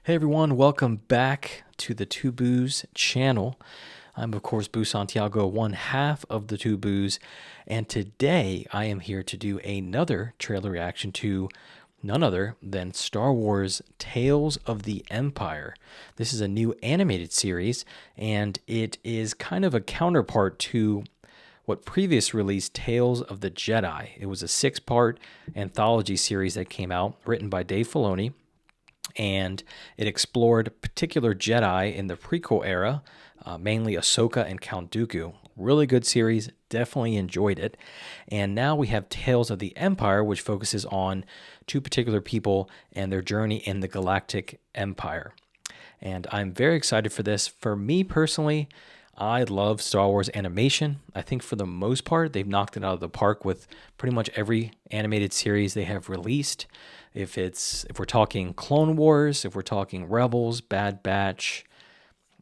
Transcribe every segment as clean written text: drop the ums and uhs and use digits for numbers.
Hey everyone, welcome back to the Two Boos channel. I'm of course Boo Santiago, one half of the Two Boos, and today I am here to do another trailer reaction to none other than Star Wars Tales of the Empire. This is a new animated series, and it is kind of a counterpart to what previous released Tales of the Jedi. It was a 6-part anthology series that came out, written by Dave Filoni, and it explored particular Jedi in the prequel era, mainly Ahsoka and Count Dooku. Really good series, definitely enjoyed it. And now we have Tales of the Empire, which focuses on two particular people and their journey in the Galactic Empire. And I'm very excited for this. For me personally, I love Star Wars animation. I think for the most part, they've knocked it out of the park with pretty much every animated series they have released. If we're talking Clone Wars, if we're talking Rebels, Bad Batch,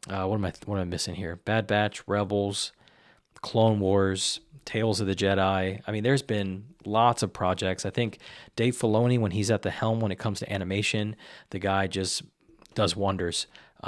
what am I missing here? Bad Batch, Rebels, Clone Wars, Tales of the Jedi. I mean, there's been lots of projects. I think Dave Filoni, when he's at the helm when it comes to animation, the guy just does wonders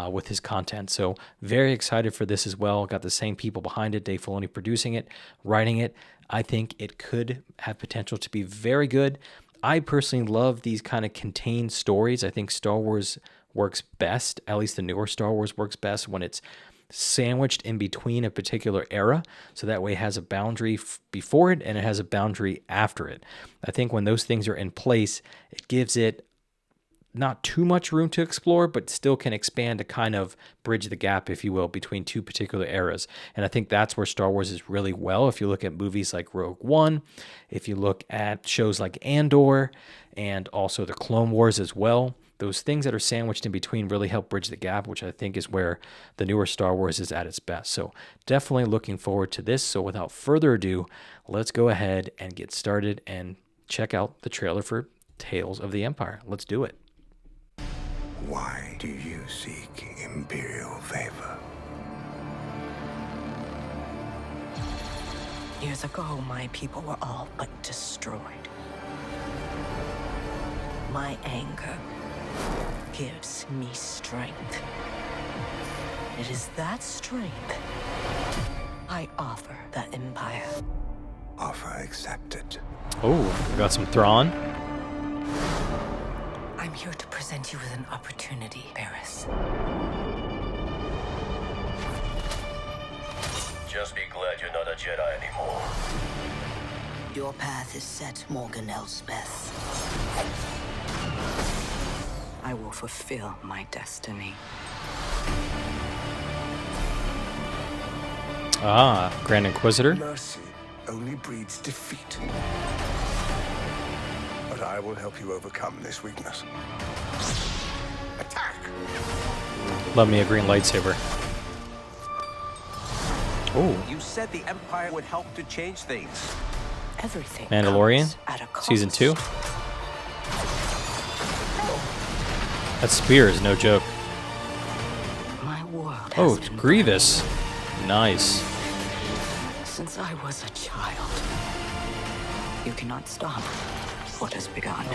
with his content. So very excited for this as well. Got the same people behind it, Dave Filoni producing it, writing it. I think it could have potential to be very good. I personally love these kind of contained stories. I think Star Wars works best, at least the newer Star Wars works best when it's sandwiched in between a particular era. So that way it has a boundary before it and it has a boundary after it. I think when those things are in place, it gives it not too much room to explore, but still can expand to kind of bridge the gap, if you will, between two particular eras. And I think that's where Star Wars is really well. If you look at movies like Rogue One, if you look at shows like Andor, and also the Clone Wars as well, those things that are sandwiched in between really help bridge the gap, which I think is where the newer Star Wars is at its best. So definitely looking forward to this. So without further ado, let's go ahead and get started and check out the trailer for Tales of the Empire. Let's do it. Why do you seek Imperial favor? Years ago, my people were all but destroyed. My anger gives me strength. It is that strength I offer the Empire. Offer accepted. Oh, we got some Thrawn. I'm here to present you with an opportunity, Barriss. Just be glad you're not a Jedi anymore. Your path is set, Morgan Elsbeth. I will fulfill my destiny. Ah, Grand Inquisitor. Mercy only breeds defeat. But I will help you overcome this weakness. Attack! Love me a green lightsaber. Oh, You said the Empire would help to change things. Everything Mandalorian, comes at a cost. Season 2. That spear is no joke. My world Oh, has it's been Grievous. Nice. burned since I was a child. You cannot stop what has begun.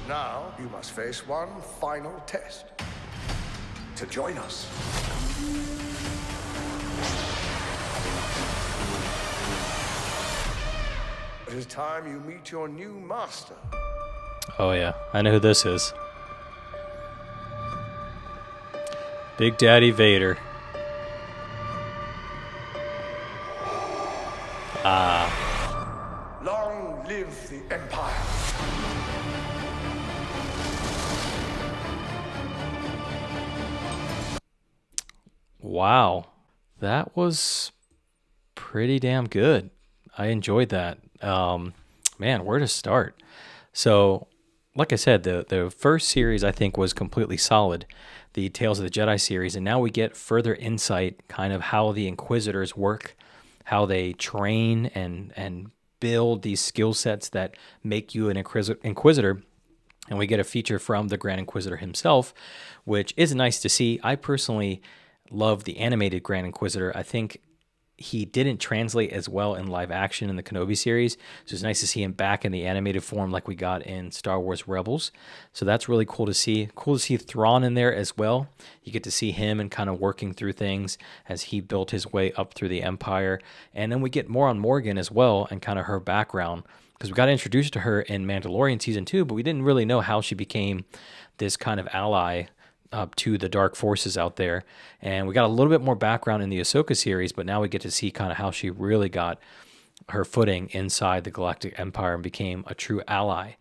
Now you must face one final test. To join us. It is time you meet your new master. Oh yeah, I know who this is. Big Daddy Vader. Long live the Empire. Wow, that was pretty damn good. I enjoyed that. Man, where to start? So, like I said, the first series I think was completely solid, the Tales of the Jedi series, and now we get further insight, kind of how the Inquisitors work, how they train and build these skill sets that make you an Inquisitor. And we get a feature from the Grand Inquisitor himself, which is nice to see. I personally love the animated Grand Inquisitor. I think he didn't translate as well in live action in the Kenobi series. So it's nice to see him back in the animated form like we got in Star Wars Rebels. So that's really cool to see. Cool to see Thrawn in there as well. You get to see him and kind of working through things as he built his way up through the Empire. And then we get more on Morgan as well and kind of her background, because we got introduced to her in Mandalorian Season 2, but we didn't really know how she became this kind of ally to the dark forces out there. And we got a little bit more background in the Ahsoka series, but now we get to see kind of how she really got her footing inside the Galactic Empire and became a true ally.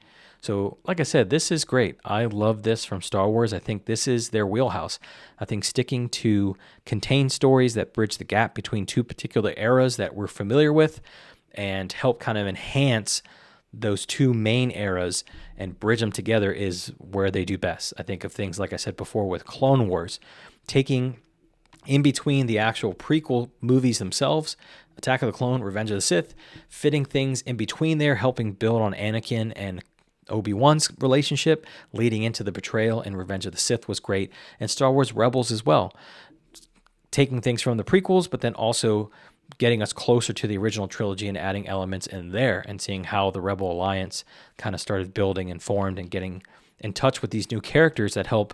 So like I said, this is great. I love this from Star Wars. I think this is their wheelhouse. I think sticking to contained stories that bridge the gap between two particular eras that we're familiar with and help kind of enhance those two main eras and bridge them together is where they do best. I think of things, like I said before, with Clone Wars, taking in between the actual prequel movies themselves, Attack of the Clone, Revenge of the Sith, fitting things in between there, helping build on Anakin and Obi-Wan's relationship, leading into the betrayal in Revenge of the Sith was great, and Star Wars Rebels as well. Taking things from the prequels, but then also getting us closer to the original trilogy and adding elements in there and seeing how the Rebel Alliance kind of started building and formed and getting in touch with these new characters that help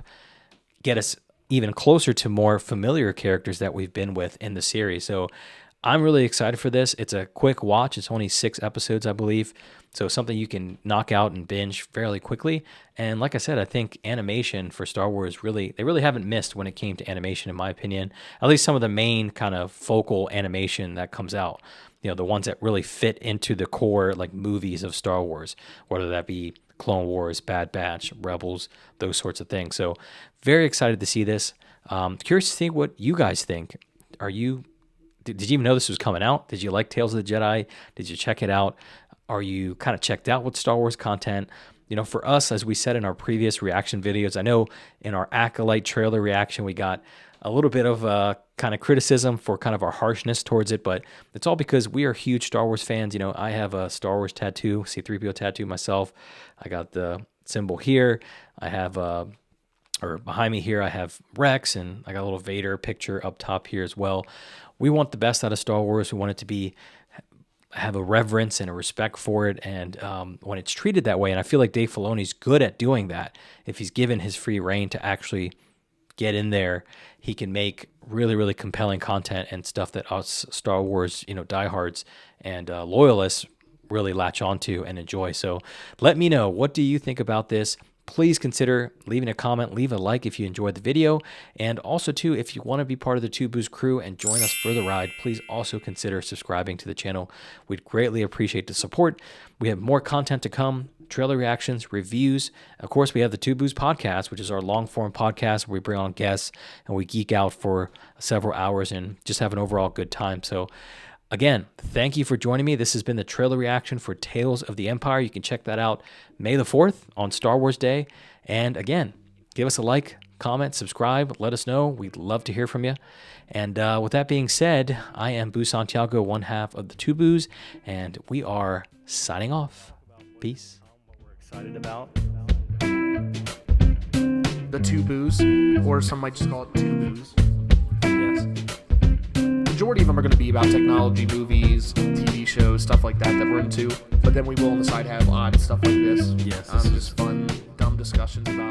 get us even closer to more familiar characters that we've been with in the series. So I'm really excited for this. It's a quick watch. It's only 6 episodes, I believe. So something you can knock out and binge fairly quickly. And like I said, I think animation for Star Wars they really haven't missed when it came to animation, in my opinion. At least some of the main kind of focal animation that comes out. You know, the ones that really fit into the core like movies of Star Wars, whether that be Clone Wars, Bad Batch, Rebels, those sorts of things. So very excited to see this. Curious to see what you guys think. Did you even know this was coming out? Did you like Tales of the Jedi? Did you check it out? Are you kind of checked out with Star Wars content? You know, for us, as we said in our previous reaction videos, I know in our Acolyte trailer reaction, we got a little bit of kind of criticism for kind of our harshness towards it, but it's all because we are huge Star Wars fans. You know, I have a Star Wars tattoo, C-3PO tattoo myself. I got the symbol here. I have or behind me here, I have Rex, and I got a little Vader picture up top here as well. We want the best out of Star Wars. We want it to have a reverence and a respect for it, and when it's treated that way, and I feel like Dave Filoni's good at doing that. If he's given his free reign to actually get in there, he can make really, really compelling content and stuff that us Star Wars, diehards and loyalists really latch onto and enjoy. So let me know, what do you think about this? Please consider leaving a comment, leave a like if you enjoyed the video. And also too, if you want to be part of the Two Boos crew and join us for the ride, please also consider subscribing to the channel. We'd greatly appreciate the support. We have more content to come, trailer reactions, reviews. Of course, we have the Two Boos podcast, which is our long form podcast where we bring on guests and we geek out for several hours and just have an overall good time. So again, thank you for joining me. This has been the trailer reaction for Tales of the Empire. You can check that out May the 4th on Star Wars Day. And again, give us a like, comment, subscribe, let us know. We'd love to hear from you. And with that being said, I am Boo Santiago, one half of the Two Boos, and we are signing off. Peace. What we're excited about. The Two Boos, or some might just call it Two Boos. Yes. Majority of them are going to be about technology, movies, TV shows, stuff like that we're into. But then we will on the side have odd stuff like this. Yes, Just fun, dumb discussions about